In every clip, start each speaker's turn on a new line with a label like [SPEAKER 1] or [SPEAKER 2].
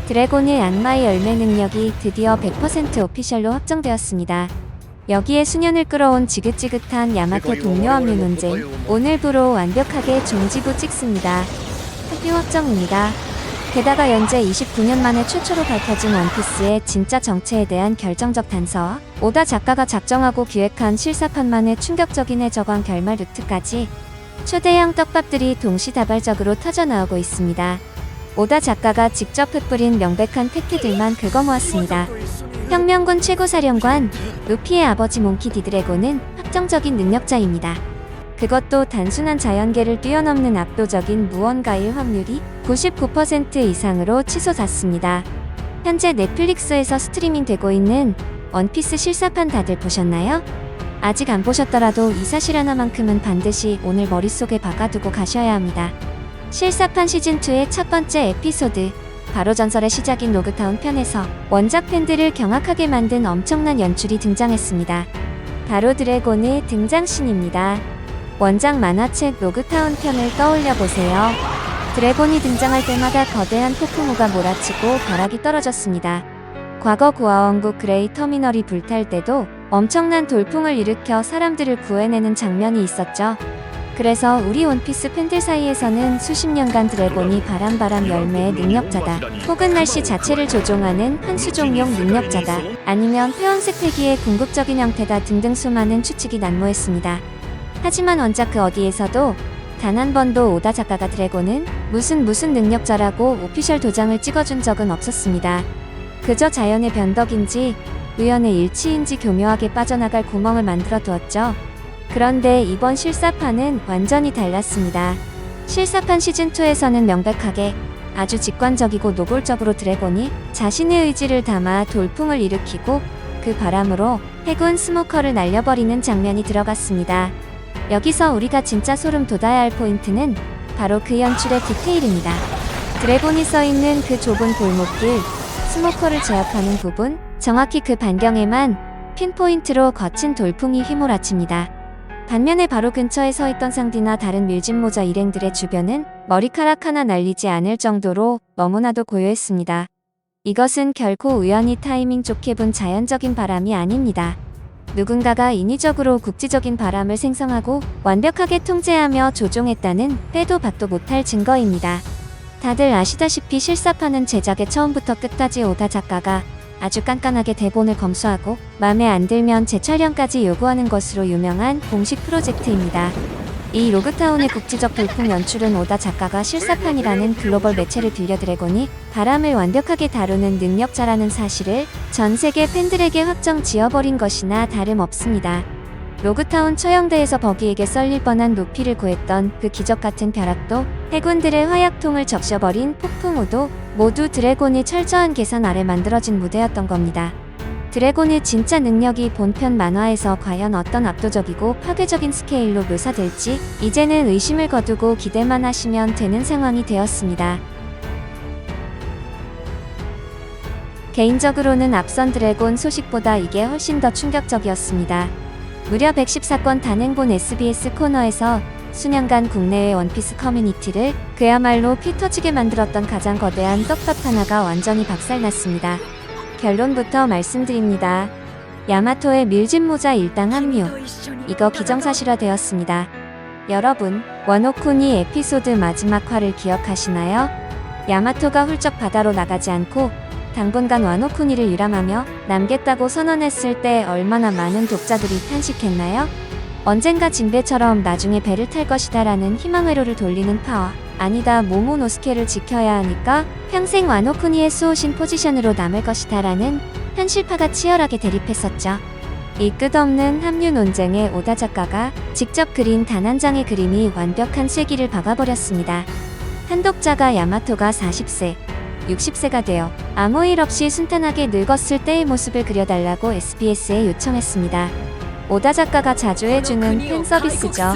[SPEAKER 1] 드래곤의 악마의 열매 능력이 드디어 100% 오피셜로 확정되었습니다. 여기에 수년을 끌어온 지긋지긋한 야마토 동료 합류 논쟁, 오늘부로 완벽하게 종지부 찍습니다. 합류 확정입니다. 게다가 연재 29년 만에 최초로 밝혀진 원피스의 진짜 정체에 대한 결정적 단서와 오다 작가가 작정하고 기획한 실사판만의 충격적인 해적왕 결말 루트까지 초대형 떡밥들이 동시다발적으로 터져나오고 있습니다. 오다 작가가 직접 흩뿌린 명백한 팩트들만 긁어모았습니다. 혁명군 최고사령관 루피의 아버지 몽키 디드래곤은 확정적인 능력자입니다. 그것도 단순한 자연계를 뛰어넘는 압도적인 무언가일 확률이 99% 이상으로 치솟았습니다. 현재 넷플릭스에서 스트리밍 되고 있는 원피스 실사판 다들 보셨나요? 아직 안 보셨더라도 이 사실 하나만큼은 반드시 오늘 머릿속에 박아두고 가셔야 합니다. 실사판 시즌2의 첫 번째 에피소드, 바로 전설의 시작인 로그타운 편에서 원작 팬들을 경악하게 만든 엄청난 연출이 등장했습니다. 바로 드래곤의 등장신입니다. 원작 만화책 로그타운 편을 떠올려 보세요. 드래곤이 등장할 때마다 거대한 폭풍우가 몰아치고 벼락이 떨어졌습니다. 과거 고아원국 그레이 터미널이 불탈 때도 엄청난 돌풍을 일으켜 사람들을 구해내는 장면이 있었죠. 그래서 우리 원피스 팬들 사이에서는 수십 년간 드래곤이 바람 열매의 능력자다, 혹은 날씨 자체를 조종하는 한 수종용 능력자다, 아니면 회원색 패기의 궁극적인 형태다 등등 수많은 추측이 난무했습니다. 하지만 원작 그 어디에서도 단 한 번도 오다 작가가 드래곤은 무슨 능력자라고 오피셜 도장을 찍어준 적은 없었습니다. 그저 자연의 변덕인지 우연의 일치인지 교묘하게 빠져나갈 구멍을 만들어 두었죠. 그런데 이번 실사판은 완전히 달랐습니다. 실사판 시즌2에서는 명백하게 아주 직관적이고 노골적으로 드래곤이 자신의 의지를 담아 돌풍을 일으키고 그 바람으로 해군 스모커를 날려버리는 장면이 들어갔습니다. 여기서 우리가 진짜 소름 돋아야 할 포인트는 바로 그 연출의 디테일입니다. 드래곤이 써있는 그 좁은 골목길, 스모커를 제압하는 부분, 정확히 그 반경에만 핀포인트로 거친 돌풍이 휘몰아칩니다. 반면에 바로 근처에 서있던 상디나 다른 밀짚모자 일행들의 주변은 머리카락 하나 날리지 않을 정도로 너무나도 고요했습니다. 이것은 결코 우연히 타이밍 좋게 분 자연적인 바람이 아닙니다. 누군가가 인위적으로 국지적인 바람을 생성하고 완벽하게 통제하며 조종했다는 빼도 박도 못할 증거입니다. 다들 아시다시피 실사판은 제작의 처음부터 끝까지 오다 작가가 아주 깐깐하게 대본을 검수하고 맘에 안 들면 재촬영까지 요구하는 것으로 유명한 공식 프로젝트입니다. 이 로그타운의 국지적 돌풍 연출은 오다 작가가 실사판이라는 글로벌 매체를 빌려 드래곤이 바람을 완벽하게 다루는 능력자라는 사실을 전 세계 팬들에게 확정 지어버린 것이나 다름없습니다. 로그타운 처형대에서 버기에게 썰릴 뻔한 루피를 구했던 그 기적같은 벼락도, 해군들의 화약통을 적셔버린 폭풍우도 모두 드래곤의 철저한 계산 아래 만들어진 무대였던 겁니다. 드래곤의 진짜 능력이 본편 만화에서 과연 어떤 압도적이고 파괴적인 스케일로 묘사될지 이제는 의심을 거두고 기대만 하시면 되는 상황이 되었습니다. 개인적으로는 앞선 드래곤 소식보다 이게 훨씬 더 충격적이었습니다. 무려 114건 단행본 SBS 코너에서 수년간 국내외 원피스 커뮤니티를 그야말로 피 터지게 만들었던 가장 거대한 떡밥 하나가 완전히 박살났습니다. 결론부터 말씀드립니다. 야마토의 밀짚모자 일당 합류. 이거 기정사실화되었습니다. 여러분, 와노쿠니 에피소드 마지막 화를 기억하시나요? 야마토가 훌쩍 바다로 나가지 않고 당분간 와노쿠니를 유람하며 남겠다고 선언했을 때 얼마나 많은 독자들이 탄식했나요? 언젠가 진베처럼 나중에 배를 탈 것이다 라는 희망회로를 돌리는 파와 아니다 모모노스케를 지켜야 하니까 평생 와노쿠니의 수호신 포지션으로 남을 것이다 라는 현실파가 치열하게 대립했었죠. 이 끝없는 합류 논쟁에 오다 작가가 직접 그린 단 한 장의 그림이 완벽한 쐐기를 박아버렸습니다. 한 독자가 야마토가 40세, 60세가 되어 아무 일 없이 순탄하게 늙었을 때의 모습을 그려달라고 SBS에 요청했습니다. 오다 작가가 자주 해주는 팬 서비스죠.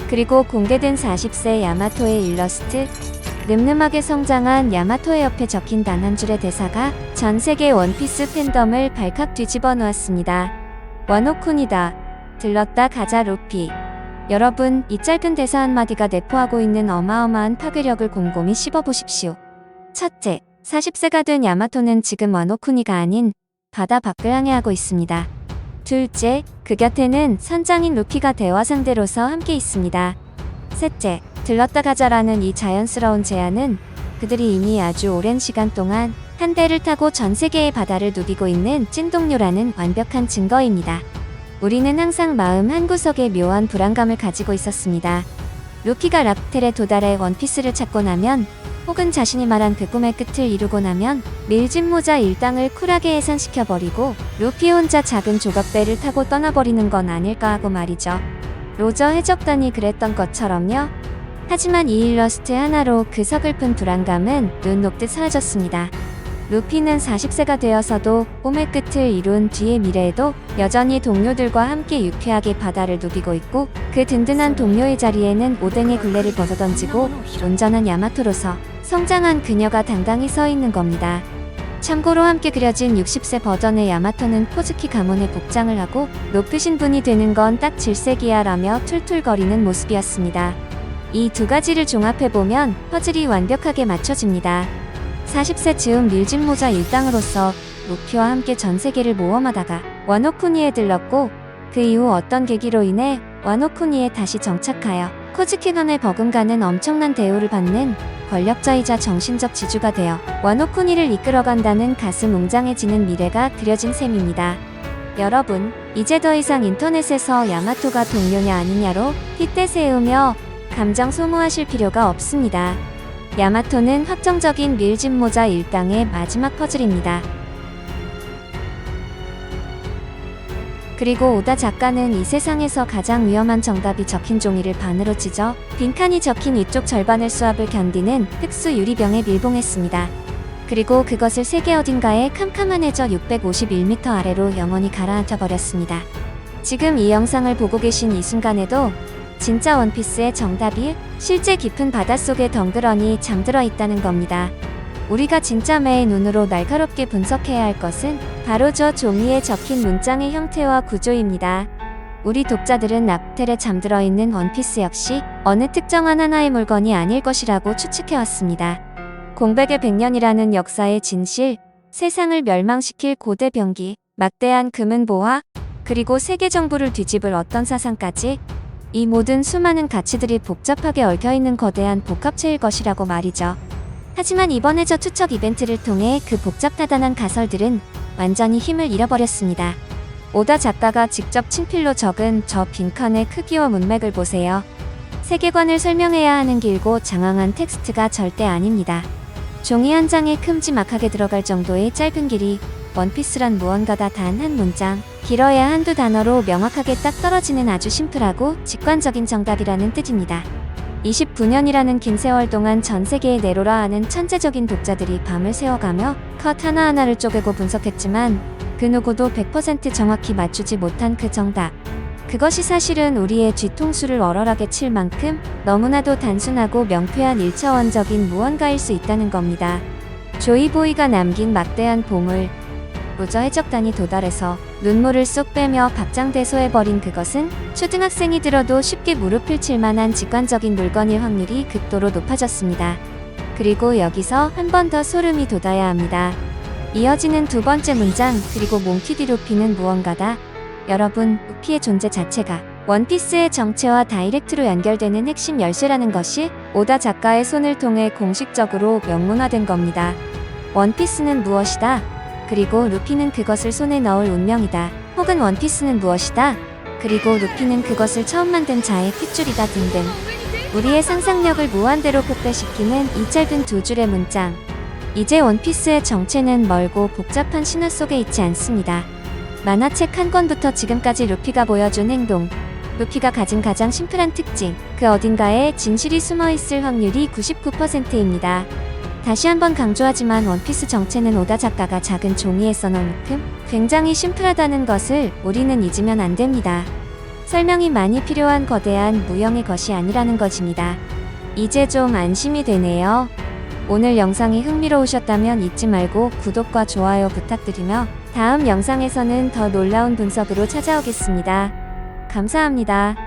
[SPEAKER 1] 그리고 공개된 40세 야마토의 일러스트, 늠름하게 성장한 야마토의 옆에 적힌 단 한 줄의 대사가 전 세계 원피스 팬덤을 발칵 뒤집어 놓았습니다. 와노쿠니다. 들렀다 가자 루피. 여러분, 이 짧은 대사 한마디가 내포하고 있는 어마어마한 파괴력을 곰곰이 씹어보십시오. 첫째, 40세가 된 야마토는 지금 와노쿠니가 아닌 바다 밖을 항해하고 있습니다. 둘째, 그 곁에는 선장인 루피가 대화 상대로서 함께 있습니다. 셋째, 들렀다 가자라는 이 자연스러운 제안은 그들이 이미 아주 오랜 시간 동안 한 배를 타고 전 세계의 바다를 누비고 있는 찐동료라는 완벽한 증거입니다. 우리는 항상 마음 한구석에 묘한 불안감을 가지고 있었습니다. 루피가 랍텔에 도달해 원피스를 찾고 나면, 혹은 자신이 말한 그 꿈의 끝을 이루고 나면 밀짚모자 일당을 쿨하게 해산시켜버리고 루피 혼자 작은 조각배를 타고 떠나버리는 건 아닐까 하고 말이죠. 로저 해적단이 그랬던 것처럼요. 하지만 이 일러스트 하나로 그 서글픈 불안감은 눈 녹듯 사라졌습니다. 루피는 40세가 되어서도 꿈의 끝을 이룬 뒤의 미래에도 여전히 동료들과 함께 유쾌하게 바다를 누비고 있고, 그 든든한 동료의 자리에는 오뎅의 굴레를 벗어던지고 온전한 야마토로서 성장한 그녀가 당당히 서 있는 겁니다. 참고로 함께 그려진 60세 버전의 야마토는 코즈키 가문의 복장을 하고 높으신 분이 되는 건 딱 질색이야 라며 툴툴거리는 모습이었습니다. 이 두 가지를 종합해보면 퍼즐이 완벽하게 맞춰집니다. 40세 즈음 밀짚모자 일당으로서 루피와 함께 전 세계를 모험하다가 와노쿠니에 들렀고, 그 이후 어떤 계기로 인해 와노쿠니에 다시 정착하여 코즈키간에 버금가는 엄청난 대우를 받는 권력자이자 정신적 지주가 되어 와노쿠니를 이끌어간다는 가슴 웅장해지는 미래가 그려진 셈입니다. 여러분, 이제 더 이상 인터넷에서 야마토가 동료냐 아니냐로 핏대 세우며 감정 소모하실 필요가 없습니다. 야마토는 확정적인 밀짚모자 일당의 마지막 퍼즐입니다. 그리고 오다 작가는 이 세상에서 가장 위험한 정답이 적힌 종이를 반으로 찢어 빈칸이 적힌 위쪽 절반을 수압을 견디는 특수 유리병에 밀봉했습니다. 그리고 그것을 세계 어딘가에 캄캄한 해저 651m 아래로 영원히 가라앉혀 버렸습니다. 지금 이 영상을 보고 계신 이 순간에도 진짜 원피스의 정답이 실제 깊은 바닷속에 덩그러니 잠들어 있다는 겁니다. 우리가 진짜 매의 눈으로 날카롭게 분석해야 할 것은 바로 저 종이에 적힌 문장의 형태와 구조입니다. 우리 독자들은 랍텔에 잠들어 있는 원피스 역시 어느 특정한 하나의 물건이 아닐 것이라고 추측해왔습니다. 공백의 100년이라는 역사의 진실, 세상을 멸망시킬 고대 병기, 막대한 금은보화, 그리고 세계 정부를 뒤집을 어떤 사상까지, 이 모든 수많은 가치들이 복잡하게 얽혀있는 거대한 복합체일 것이라고 말이죠. 하지만 이번 해저 투척 이벤트를 통해 그 복잡다단한 가설들은 완전히 힘을 잃어버렸습니다. 오다 작가가 직접 친필로 적은 저 빈칸의 크기와 문맥을 보세요. 세계관을 설명해야 하는 길고 장황한 텍스트가 절대 아닙니다. 종이 한 장에 큼지막하게 들어갈 정도의 짧은 길이, 원피스란 무언가다 단 한 문장, 길어야 한두 단어로 명확하게 딱 떨어지는 아주 심플하고 직관적인 정답이라는 뜻입니다. 29년이라는 긴 세월 동안 전 세계에 내로라 하는 천재적인 독자들이 밤을 새워가며 컷 하나하나를 쪼개고 분석했지만 그 누구도 100% 정확히 맞추지 못한 그 정답. 그것이 사실은 우리의 뒤통수를 얼얼하게 칠 만큼 너무나도 단순하고 명쾌한 1차원적인 무언가일 수 있다는 겁니다. 조이보이가 남긴 막대한 보물. 로저 해적단이 도달해서 눈물을 쏙 빼며 박장대소해버린 그것은 초등학생이 들어도 쉽게 무릎을 칠 만한 직관적인 물건일 확률이 극도로 높아졌습니다. 그리고 여기서 한 번 더 소름이 돋아야 합니다. 이어지는 두 번째 문장, 그리고 몽키디 루피는 무언가다. 여러분, 루피의 존재 자체가 원피스의 정체와 다이렉트로 연결되는 핵심 열쇠라는 것이 오다 작가의 손을 통해 공식적으로 명문화된 겁니다. 원피스는 무엇이다? 그리고 루피는 그것을 손에 넣을 운명이다. 혹은 원피스는 무엇이다. 그리고 루피는 그것을 처음 만든 자의 핏줄이다 등등. 우리의 상상력을 무한대로 폭발시키는 이 짧은 두 줄의 문장. 이제 원피스의 정체는 멀고 복잡한 신화 속에 있지 않습니다. 만화책 한 권부터 지금까지 루피가 보여준 행동, 루피가 가진 가장 심플한 특징, 그 어딘가에 진실이 숨어있을 확률이 99%입니다. 다시 한번 강조하지만 원피스 정체는 오다 작가가 작은 종이에 써놓은 만큼 굉장히 심플하다는 것을 우리는 잊으면 안 됩니다. 설명이 많이 필요한 거대한 무형의 것이 아니라는 것입니다. 이제 좀 안심이 되네요. 오늘 영상이 흥미로우셨다면 잊지 말고 구독과 좋아요 부탁드리며 다음 영상에서는 더 놀라운 분석으로 찾아오겠습니다. 감사합니다.